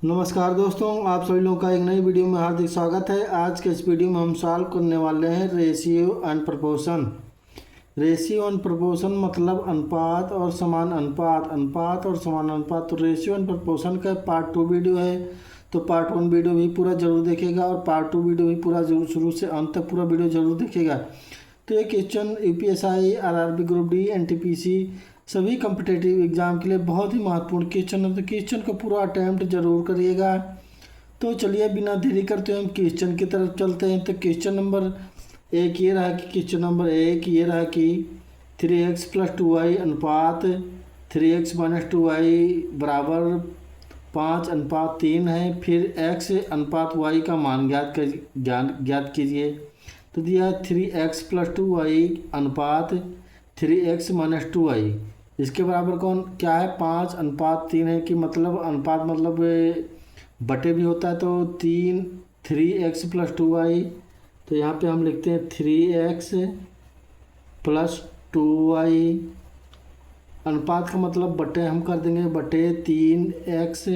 नमस्कार दोस्तों, आप सभी लोगों का एक नई वीडियो में हार्दिक स्वागत है। आज के इस वीडियो में हम सॉल्व करने वाले हैं ratio and proportion. Ratio and proportion मतलब अनुपात और समान अनुपात, अनुपात और समान अनुपात। तो रेशियो एंड प्रोपोर्शन का पार्ट 2 वीडियो है, तो पार्ट 1 वीडियो भी पूरा जरूर देखेगा और पार्ट 2 वीडियो भी पूरा जरूर शुरू से अंत तक पूरा वीडियो जरूर देखेगा। तो ये question UPSI, RRB group D, NTPC सभी कम्पिटेटिव एग्जाम के लिए बहुत ही महत्वपूर्ण क्वेश्चन है। तो क्वेश्चन को पूरा अटैम्प्ट जरूर करिएगा। तो चलिए बिना देरी करते हम क्वेश्चन की तरफ चलते हैं। तो क्वेश्चन नंबर एक ये रहा कि क्वेश्चन नंबर एक ये रहा कि 3x + 2y अनुपात 3x - 2y बराबर 5:3 है। फिर x अनुपात y का मान ज्ञात कीजिए। तो दिया 3x + 2y अनुपात 3x - 2y इसके बराबर कौन क्या है, 5:3 है। कि मतलब अनुपात मतलब बटे भी होता है, तो 3x + 2y। तो यहाँ पे हम लिखते हैं 3x + 2y। अनुपात का मतलब बटे हम कर देंगे, बटे 3x -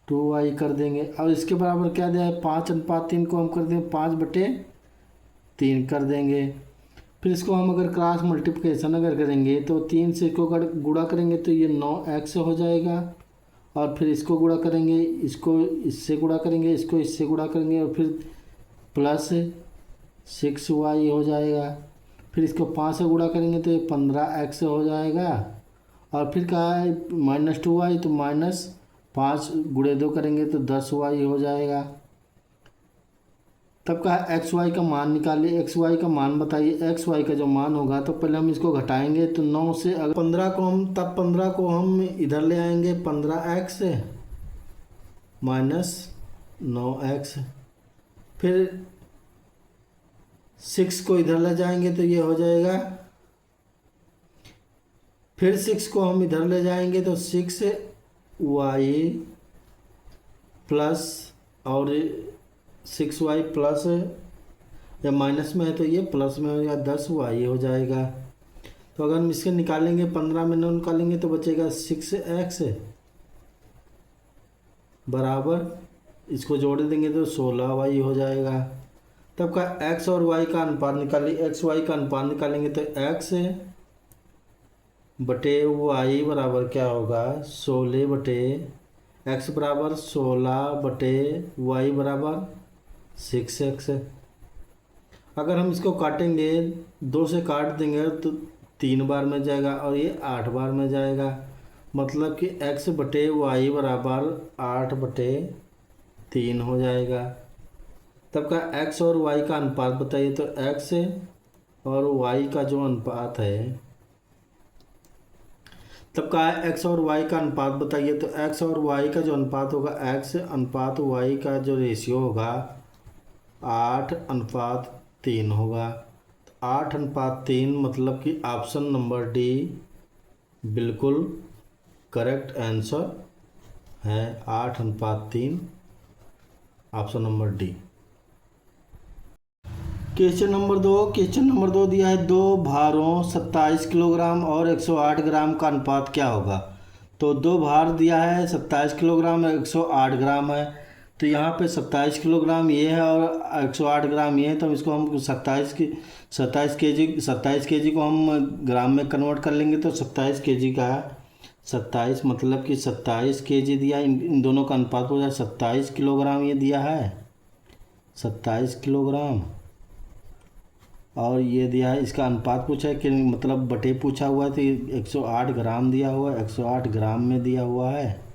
2y कर देंगे। अब इसके बराबर क्या दिया है, 5:3 को हम कर देंगे 5/3 कर देंगे। फिर इसको हम अगर क्रॉस मल्टीप्लिकेशन अगर करेंगे तो 3 से इसको गुणा करेंगे तो ये 9x हो जाएगा। और फिर इसको गुणा करेंगे, इसको इससे गुणा करेंगे, इसको इससे गुणा करेंगे और फिर +6y हो जाएगा। फिर इसको 5 से गुणा करेंगे तो ये 15x हो जाएगा। और फिर कहा है -2y, तो -5 × 2 करेंगे तो 10y हो जाएगा। तब कहा एक्स वाई का मान निकालिए। एक्स वाई का मान बताइए। एक्स वाई का जो मान होगा तो पहले हम इसको घटाएंगे, तो 9 से अगर 15 को हम तब 15 को हम इधर ले आएंगे, 15x - 9x। फिर 6 को इधर ले जाएंगे तो ये हो जाएगा। फिर 6 को हम इधर ले जाएंगे तो 6y प्लस और 6y प्लस या माइनस में है तो ये प्लस में हो जाएगा, 10y हो जाएगा। तो अगर हम इसके निकालेंगे 15 में 9 निकालेंगे तो बचेगा 6x बराबर, इसको जोड़ देंगे तो 16y हो जाएगा। तब का x और y का अनुपात निकालिए। x y का अनुपात निकालेंगे तो x बटे y बराबर क्या होगा, 16 बराबर 16/y बराबर 6x। अगर हम इसको काटेंगे, 2 से काट देंगे तो 3 बार में जाएगा और ये 8 बार में जाएगा। मतलब कि x/y बराबर 8/3 हो जाएगा। तब का x और y का अनुपात बताइए। तो x और y का जो अनुपात है, तब का x और y का अनुपात बताइए। तो x और y का जो अनुपात होगा, x अनुपात y का जो रेशियो होगा 8:3 होगा। 8:3 मतलब कि ऑप्शन नंबर डी बिल्कुल करेक्ट आंसर है। 8:3 option number D. Question number दो दिया है, 2 भारों 27 किलोग्राम और 108 ग्राम का अनुपात क्या होगा। तो 2 भार दिया है 27 किलोग्राम और 108 ग्राम है। तो यहाँ पे 27 किलोग्राम ये है और 108 ग्राम ये है। तो इसको हम 27 केजी को हम ग्राम में कन्वर्ट कर लेंगे। तो 27 केजी का 27 मतलब कि 27 केजी दिया, इन दोनों का अनुपात हो जाए 27 किलोग्राम ये दिया है, 27 किलोग्राम। और ये दिया है, इसका अनुपात पूछा है कि मतलब बटे पूछा हुआ है, तो 108 ग्राम दिया हुआ है, 108 ग्राम में दिया हुआ है।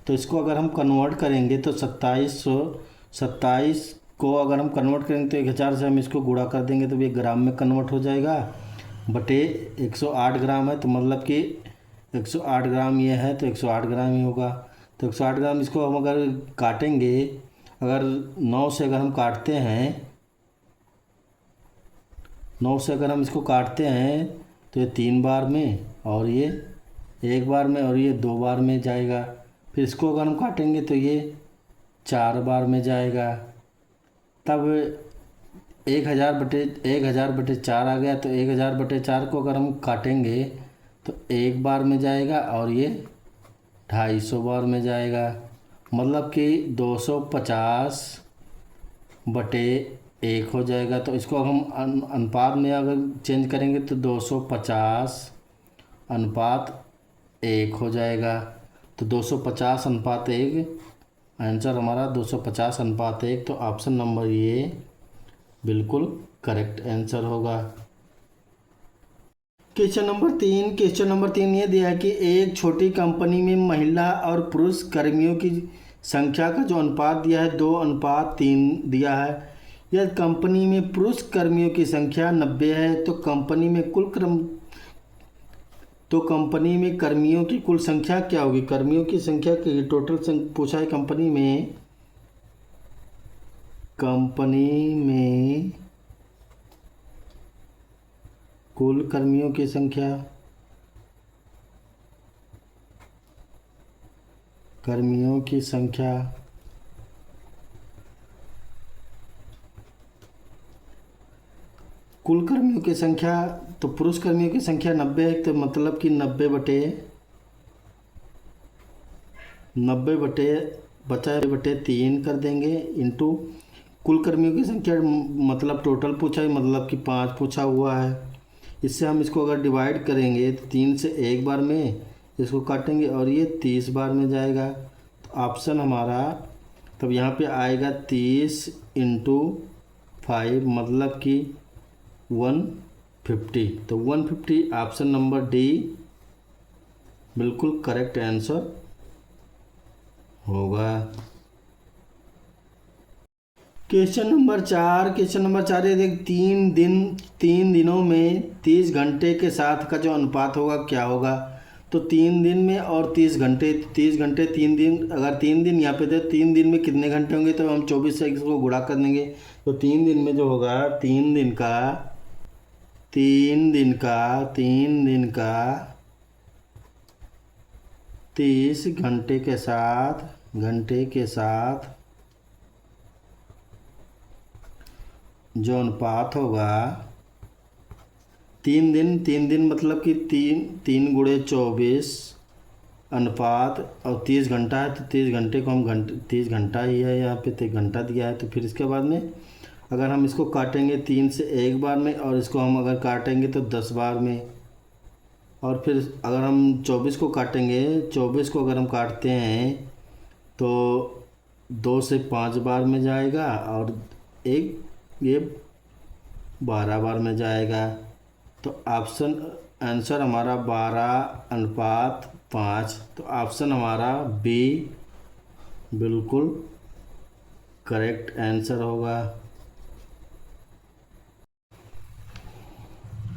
तो इसको अगर हम कन्वर्ट करेंगे तो 27 को अगर हम कन्वर्ट करेंगे तो 1000 से हम इसको गुणा कर देंगे तो ये ग्राम में कन्वर्ट हो जाएगा। बटे 108 ग्राम है, तो मतलब कि 108 ग्राम ये है तो 108 ग्राम ही होगा। तो 108 ग्राम इसको हम अगर काटेंगे, अगर 9 से अगर हम काटते हैं, 9 से अगर हम इसको काटते हैं तो ये 3 बार में और ये 1 बार में और ये 2 बार में जाएगा। फिर इसको अगर हम काटेंगे तो ये 4 बार में जाएगा। तब 1000/4 आ गया। तो 1000/4 को अगर हम काटेंगे तो 1 बार में जाएगा और ये 250 बार में जाएगा, मतलब कि 250 बटे 1 हो जाएगा। तो इसको हम अनुपात में अगर चेंज करेंगे तो 250 अनुपात 1 हो जाएगा। तो 250 अनुपात 1, आंसर हमारा 250 अनुपात 1। तो ऑप्शन नंबर ये बिल्कुल करेक्ट आंसर होगा। क्वेश्चन नंबर 3 ये दिया है कि एक छोटी कंपनी में महिला और पुरुष कर्मियों की संख्या का जो अनुपात दिया है 2:3 दिया है। यदि कंपनी में पुरुष कर्मियों की संख्या 90 है तो कंपनी में कर्मियों की कुल संख्या क्या होगी। कर्मियों की संख्या की टोटल पूछा है कंपनी में कुल कर्मियों की संख्या, कुल कर्मियों की संख्या, तो पुरुष कर्मियों की संख्या 90 है, तो मतलब कि 90 बटे 3 कर देंगे इंटू कुल कर्मियों की संख्या, मतलब टोटल पूछा है, मतलब कि 5 पूछा हुआ है। इससे हम इसको अगर डिवाइड करेंगे तो 3 से 1 बार में इसको काटेंगे और ये 30 बार में जाएगा। तो ऑप्शन हमारा तब यहाँ पे आएगा 30 इंटू 5, मतलब कि 150। तो 150 ऑप्शन नंबर डी बिल्कुल करेक्ट आंसर होगा। क्वेश्चन नंबर 4 ये देख 3 दिनों में 30 घंटे के साथ का जो अनुपात होगा क्या होगा। तो 3 दिन में और 30 घंटे 3 दिन, अगर 3 दिन यहाँ पे थे 3 दिन में कितने घंटे होंगे, तो हम 24 से इसको गुणा कर देंगे। तो 3 दिन में जो होगा 3 दिन का 30 घंटे के साथ जो अनुपात होगा 3 दिन मतलब कि 3 गुणे 24 अनुपात, और 30 घंटा है तो 30 घंटे को हम 30 घंटा ही है, यहाँ पे 30 घंटा दिया है। तो फिर इसके बाद में अगर हम इसको काटेंगे 3 से 1 बार में और इसको हम अगर काटेंगे तो 10 बार में, और फिर अगर हम 24 को काटेंगे, 24 को अगर हम काटते हैं तो 2 से 5 बार में जाएगा और ये 12 बार में जाएगा। तो ऑप्शन आंसर हमारा 12:5। तो ऑप्शन हमारा बी बिल्कुल करेक्ट आंसर होगा।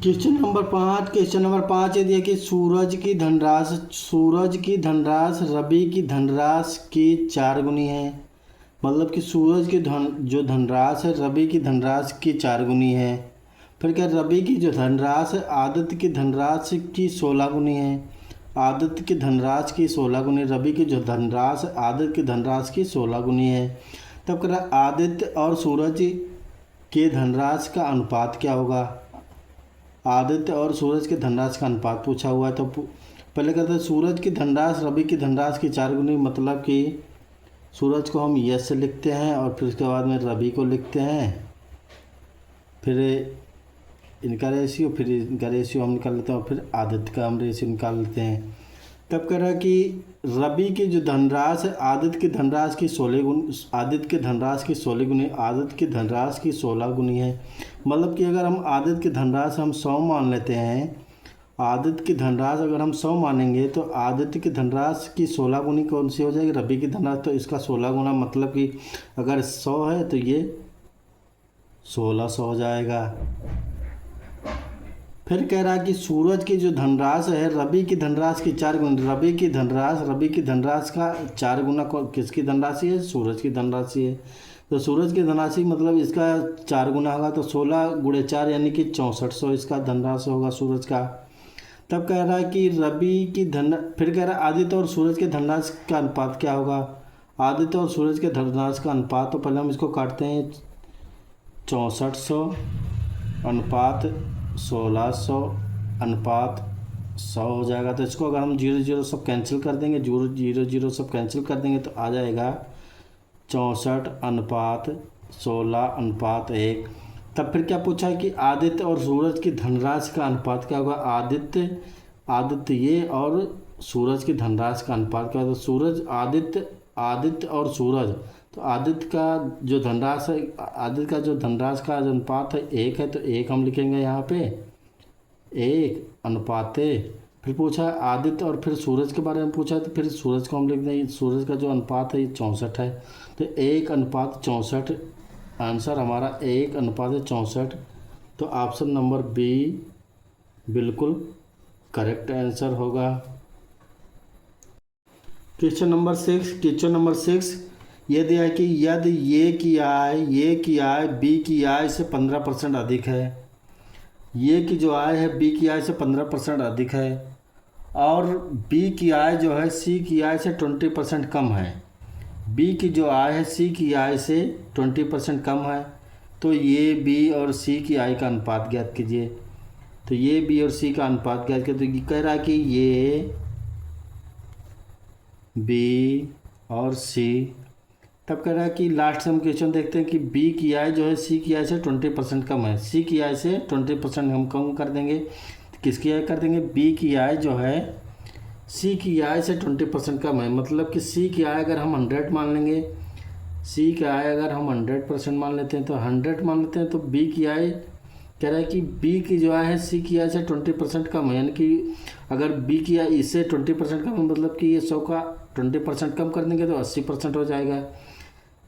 क्वेश्चन नंबर 5 ये दिया कि सूरज की धनराशि रवि की धनराशि की 4 गुनी है। मतलब कि सूरज की जो धनराशि है रवि की धनराशि की 4 गुनी है। फिर क्या, रवि की जो धनराशि है आदित्य की धनराशि की 16 गुनी है। आदित्य की धनराशि की 16 गुनी, रवि की जो धनराशि आदित्य की धनराशि की 16 गुनी है। तब कह रहा आदित्य और सूरज के धनराशि का अनुपात क्या होगा। आदित्य और सूरज के धनराशि का अनुपात पूछा हुआ है। तो पहले कहते हैं सूरज की धनराशि रवि की धनराशि की 4 गुनी, मतलब कि सूरज को हम यस से लिखते हैं और फिर उसके बाद में रवि को लिखते हैं, फिर इनका रेशियो हम निकाल लेते हैं और फिर आदित्य का हम रेशियो निकाल लेते हैं। तब कह रहा है कि रवि की जो धनराशि है आदित्य की धनराशि की 16 गुनी, आदित्य की धनराशि की 16 गुनी है। मतलब कि अगर हम आदित्य की धनराशि हम 100 मान लेते हैं, आदित्य की धनराशि अगर हम 100 मानेंगे तो आदित्य की धनराशि की 16 गुनी कौन सी हो जाएगी, रवि की धनराशि, तो इसका 16 गुना, मतलब कि अगर 100 है तो ये 1600 हो जाएगा। फिर कह रहा है कि सूरज की जो धनराशि है रवि की धनराशि की 4 गुना, रवि की धनराशि का 4 गुना किसकी धनराशि है, सूरज की धनराशि है। तो सूरज की धनराशि मतलब इसका 4 गुना होगा, तो 16 गुणे 4 यानी कि 6400 इसका धनराशि होगा सूरज का। तब कह रहा है कि फिर कह रहा है आदित्य और सूरज के धनराशि का अनुपात क्या होगा। आदित्य और सूरज के धनराशि का अनुपात, तो पहले हम इसको काटते हैं, 6400 अनुपात 1600 अनुपात 100 हो जाएगा। तो इसको अगर हम 0 0 सब कैंसिल कर देंगे, 0 0 0 सब कैंसिल कर देंगे तो आ जाएगा 64:16:1। तब फिर क्या पूछा है कि आदित्य और सूरज की धनराशि का अनुपात क्या होगा। आदित्य ये और सूरज की धनराशि का अनुपात क्या होगा। तो सूरज आदित्य और सूरज, तो आदित्य का जो धनराशि का जो अनुपात है 1 है, तो 1 हम लिखेंगे यहाँ पे 1 अनुपाते। फिर पूछा है आदित्य और फिर सूरज के बारे में पूछा है, तो फिर सूरज को हम लिख देंगे, सूरज का जो अनुपात है ये 64 है, तो 1:64। आंसर हमारा 1:64। तो ऑप्शन नंबर बी बिल्कुल करेक्ट आंसर होगा। क्वेश्चन नंबर 6 ये दिया है कि यदि ये की आय बी की आय से 15% अधिक है। ये की जो आय है बी की आय से 15% अधिक है और बी की आय जो है सी की आय से 20% कम है। बी की जो आय है सी की आय से 20% कम है, तो ये बी और सी की आय का अनुपात ज्ञात कीजिए। तो ये बी और सी का अनुपात ज्ञात कीजिए। तो ये कह रहा है कि ये बी और सी, तब कह रहा है कि लास्ट से हम क्वेश्चन देखते हैं कि बी की आय जो है सी की आय से 20% कम है। सी की आय से 20% हम कम कर देंगे, किसकी आय कर देंगे, बी की आय जो है सी की आय से 20% कम है। मतलब कि सी की आय अगर हम 100 मान लेंगे, सी की आय अगर हम 100% मान लेते हैं, तो 100 मान लेते हैं, तो बी की आय कह रहा है कि बी की जो आय है सी की आय से 20% कम है। यानी कि अगर बी की आय इससे 20% कम है, मतलब कि ये 100 का 20% कम कर देंगे तो 80% हो जाएगा।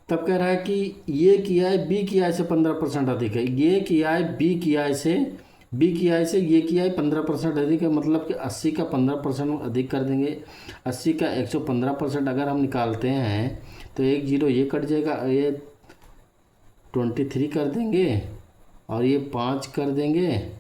तब कह रहा है कि ये की आय बी की आय से 15% अधिक है। ये की आय बी की आय से ये की आय 15% अधिक है, मतलब कि 80 का 15% अधिक कर देंगे। 80 का 115% अगर हम निकालते हैं तो 1 0 ये कट जाएगा, ये 23 कर देंगे और ये 5 कर देंगे।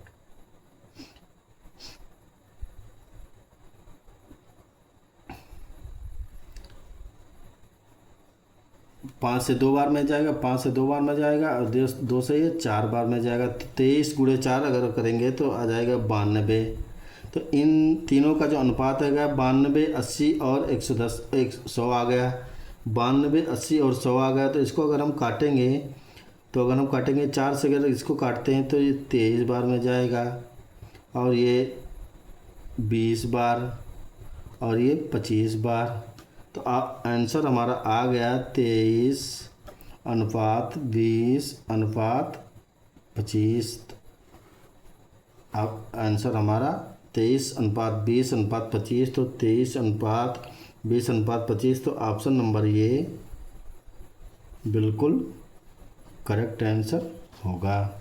5 से 2 बार में जाएगा, 5 से 2 बार में जाएगा और 2 से ये 4 बार में जाएगा। तो 23 × 4 अगर करेंगे तो आ जाएगा 92। तो इन तीनों का जो अनुपात है 92, 80 और 110 100 आ गया। 92, 80 और 100 आ गया। तो इसको अगर हम काटेंगे, तो अगर हम काटेंगे 4 से अगर इसको काटते हैं तो ये 23 बार में जाएगा और ये 20 बार और ये 25 बार। तो आंसर हमारा आ गया 23:20:25। अब आंसर हमारा 23:20:25। तो 23:20:25। तो ऑप्शन नंबर ये बिल्कुल करेक्ट आंसर होगा।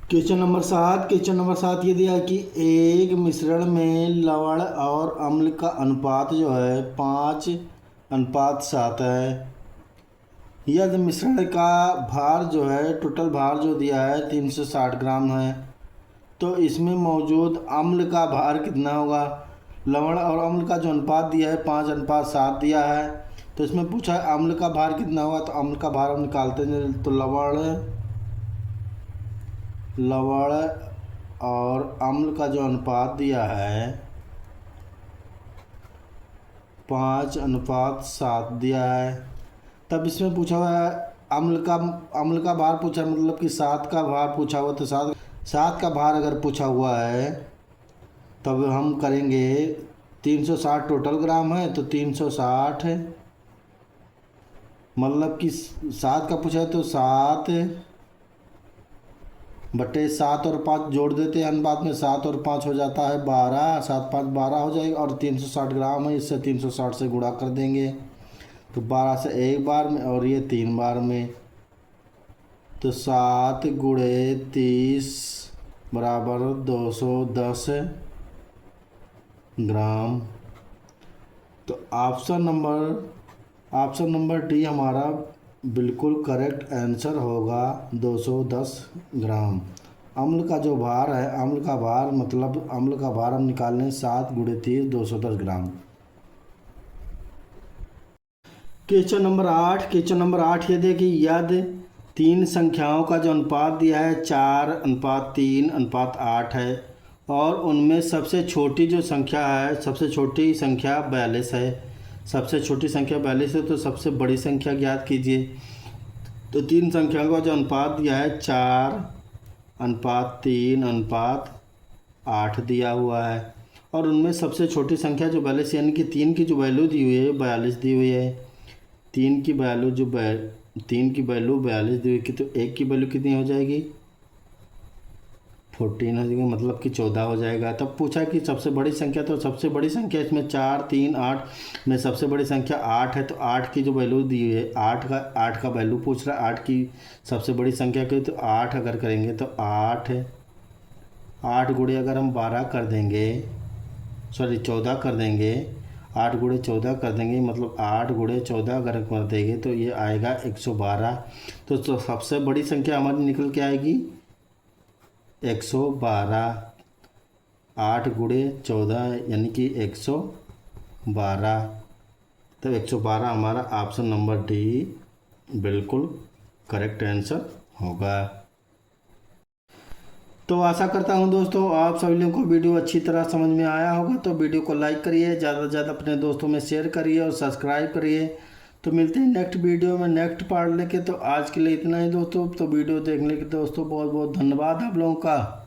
क्वेश्चन नंबर 7 ये दिया कि एक मिश्रण में लवण और अम्ल का अनुपात जो है 5:7 है। यदि मिश्रण का भार जो है, टोटल भार जो दिया है 360 ग्राम है, तो इसमें मौजूद अम्ल का भार कितना होगा। लवण और अम्ल का जो अनुपात दिया है 5:7 दिया है, तो इसमें पूछा है अम्ल का भार कितना होगा। तो अम्ल का भार हम निकालते हैं। तो लवण और अम्ल का जो अनुपात दिया है 5:7 दिया है। तब इसमें पूछा हुआ है अम्ल का भार पूछा, मतलब कि 7 का भार पूछा हुआ। तो 7 का भार अगर पूछा हुआ है तब हम करेंगे 360 टोटल ग्राम है, तो 360 है, मतलब कि 7 का पूछा है तो 7/7 और 5 जोड़ देते हैं अनुपात में। 7 और 5 हो जाता है 12, 7 5 12 हो जाएगा और 360 ग्राम है, इससे 360 से गुणा कर देंगे। तो 12 से 1 बार में और ये 3 बार में, तो 7 × 30 = 210 ग्राम। तो ऑप्शन नंबर डी हमारा बिल्कुल करेक्ट आंसर होगा 210 ग्राम। अम्ल का जो भार है, अम्ल का भार हम निकालने 7 × 30 210 ग्राम। क्वेश्चन नंबर 8 ये देखिए यदि 3 संख्याओं का जो अनुपात दिया है 4:3:8 है और उनमें सबसे छोटी जो संख्या है, सबसे छोटी संख्या 42 है। सबसे छोटी संख्या 42 है, तो सबसे बड़ी संख्या ज्ञात कीजिए। तो तीन संख्याओं का जो अनुपात दिया है 4:3:8 दिया हुआ है। और उनमें सबसे छोटी संख्या जो 42 यानी कि 3 की जो वैल्यू दी हुई है 42 दी हुई है। 3 की वैल्यू 42 दी हुई की, तो 1 की वैल्यू कितनी हो जाएगी? 14 हो जाएगा, मतलब कि 14 हो जाएगा। तब पूछा कि सबसे बड़ी संख्या, तो सबसे बड़ी संख्या इसमें 4, 3, 8 में सबसे बड़ी संख्या 8 है। तो 8 की जो वैल्यू दी हुई है 8 का वैल्यू पूछ रहा है। 8 की सबसे बड़ी संख्या की, तो 8 अगर करेंगे तो 8 गुणे अगर हम 12 कर देंगे, सॉरी 14 कर देंगे, 8 गुणे 14 कर देंगे, मतलब 8 गुणे 14 अगर कर देंगे तो ये आएगा 112। तो सबसे बड़ी संख्या हमारी निकल के आएगी 112। 8 गुणे 14 यानी कि 112। तो 112 हमारा ऑप्शन नंबर डी बिल्कुल करेक्ट आंसर होगा। तो आशा करता हूं दोस्तों आप सभी लोगों को वीडियो अच्छी तरह समझ में आया होगा। तो वीडियो को लाइक करिए, ज़्यादा से ज़्यादा अपने दोस्तों में शेयर करिए और सब्सक्राइब करिए। तो मिलते हैं नेक्स्ट वीडियो में नेक्स्ट पार्ट लेके। तो आज के लिए इतना ही दोस्तों। तो वीडियो देखने के दोस्तों बहुत बहुत धन्यवाद आप लोगों का।